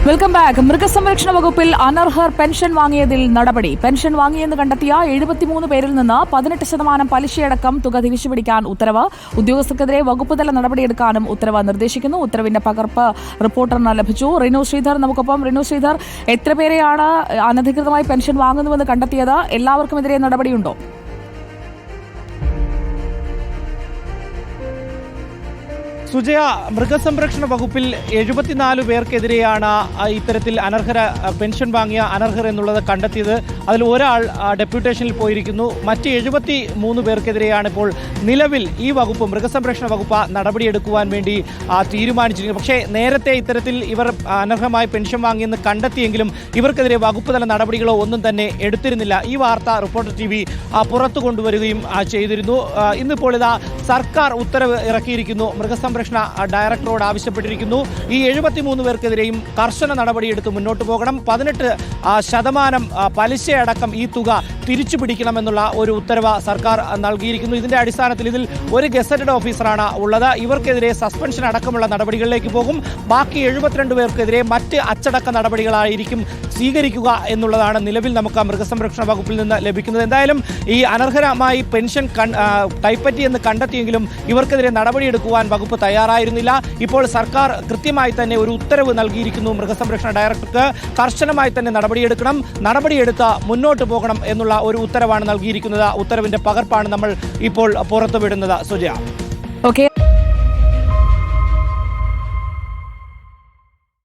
Welcome back. മൃഗസംരക്ഷണ വകുപ്പിൽ അനർഹർ pension വാങ്ങിയതിൽ നടപടി. പെൻഷൻ വാങ്ങിയെന്ന് കണ്ടെത്തിയ 73 പേരിൽ നിന്ന് 18% പലിശയടക്കം തുക തിരിച്ചുപിടിക്കാൻ ഉത്തരവ്. ഉദ്യോഗസ്ഥർക്കെതിരെ വകുപ്പുതല നടപടിയെടുക്കാനും ഉത്തരവ് നിർദ്ദേശിക്കുന്നു. ഉത്തരവിന്റെ പകർപ്പ് റിപ്പോർട്ടറിന് ലഭിച്ചു. റിനു ശ്രീധർ നമുക്കൊപ്പം. റിനു ശ്രീധർ, എത്ര പേരെയാണ് അനധികൃതമായി പെൻഷൻ വാങ്ങുന്നുവെന്ന് കണ്ടെത്തിയത്? എല്ലാവർക്കുമെതിരെ നടപടിയുണ്ടോ? സുജയ, മൃഗസംരക്ഷണ വകുപ്പിൽ 74 പേർക്കെതിരെയാണ് ഇത്തരത്തിൽ പെൻഷൻ വാങ്ങിയ അനർഹർ എന്നുള്ളത് കണ്ടെത്തിയത്. അതിൽ ഒരാൾ ഡെപ്യൂട്ടേഷനിൽ പോയിരിക്കുന്നു. മറ്റ് 73 പേർക്കെതിരെയാണ് ഇപ്പോൾ നിലവിൽ ഈ വകുപ്പ്, മൃഗസംരക്ഷണ വകുപ്പ് നടപടിയെടുക്കുവാൻ വേണ്ടി തീരുമാനിച്ചിരിക്കുന്നത്. പക്ഷേ നേരത്തെ ഇത്തരത്തിൽ ഇവർ അനർഹമായി പെൻഷൻ വാങ്ങിയെന്ന് കണ്ടെത്തിയെങ്കിലും ഇവർക്കെതിരെ വകുപ്പ് തല നടപടികളോ ഒന്നും തന്നെ എടുത്തിരുന്നില്ല. ഈ വാർത്ത റിപ്പോർട്ടർ TV പുറത്തു കൊണ്ടുവരികയും ചെയ്തിരുന്നു. ഇന്നിപ്പോൾ ഇതാ സർക്കാർ ഉത്തരവ് ഇറക്കിയിരിക്കുന്നു. മൃഗസംരക്ഷണ ഡയറക്ടറോട് ആവശ്യപ്പെട്ടിരിക്കുന്നു. ഈ 73 പേർക്കെതിരെയും കർശന നടപടിയെടുത്ത് മുന്നോട്ട് പോകണം. 18% പലിശയടക്കം ഈ തുക തിരിച്ചു പിടിക്കണമെന്നുള്ള ഒരു ഉത്തരവ് സർക്കാർ നൽകിയിരിക്കുന്നു. ഇതിന്റെ അടിസ്ഥാനത്തിൽ ഇതിൽ ഒരു ഗസറ്റഡ് ഓഫീസറാണ് ഉള്ളത്. ഇവർക്കെതിരെ സസ്പെൻഷൻ അടക്കമുള്ള നടപടികളിലേക്ക് പോകും. ബാക്കി 72 പേർക്കെതിരെ മറ്റ് അച്ചടക്ക നടപടികളായിരിക്കും സ്വീകരിക്കുക എന്നുള്ളതാണ് നിലവിൽ നമുക്ക് മൃഗസംരക്ഷണ വകുപ്പിൽ നിന്ന് ലഭിക്കുന്നത്. എന്തായാലും ഈ അനർഹരമായി പെൻഷൻ കൈപ്പറ്റിയെന്ന് കണ്ടെത്തിയെങ്കിലും ഇവർക്കെതിരെ നടപടിയെടുക്കുവാൻ വകുപ്പ് തയ്യാറായിരുന്നില്ല. ഇപ്പോൾ സർക്കാർ കൃത്യമായി തന്നെ ഒരു ഉത്തരവ് നൽകിയിരിക്കുന്നു. മൃഗസംരക്ഷണ ഡയറക്ടർക്ക് കർശനമായി തന്നെ നടപടിയെടുത്ത് മുന്നോട്ട് പോകണം എന്നുള്ള ഒരു ഉത്തരവാണ് നൽകിയിരിക്കുന്നത്. ഉത്തരവിന്റെ പകർപ്പാണ് നമ്മൾ ഇപ്പോൾ പുറത്തുവിടുന്നത്. സുജയ. ഓക്കെ.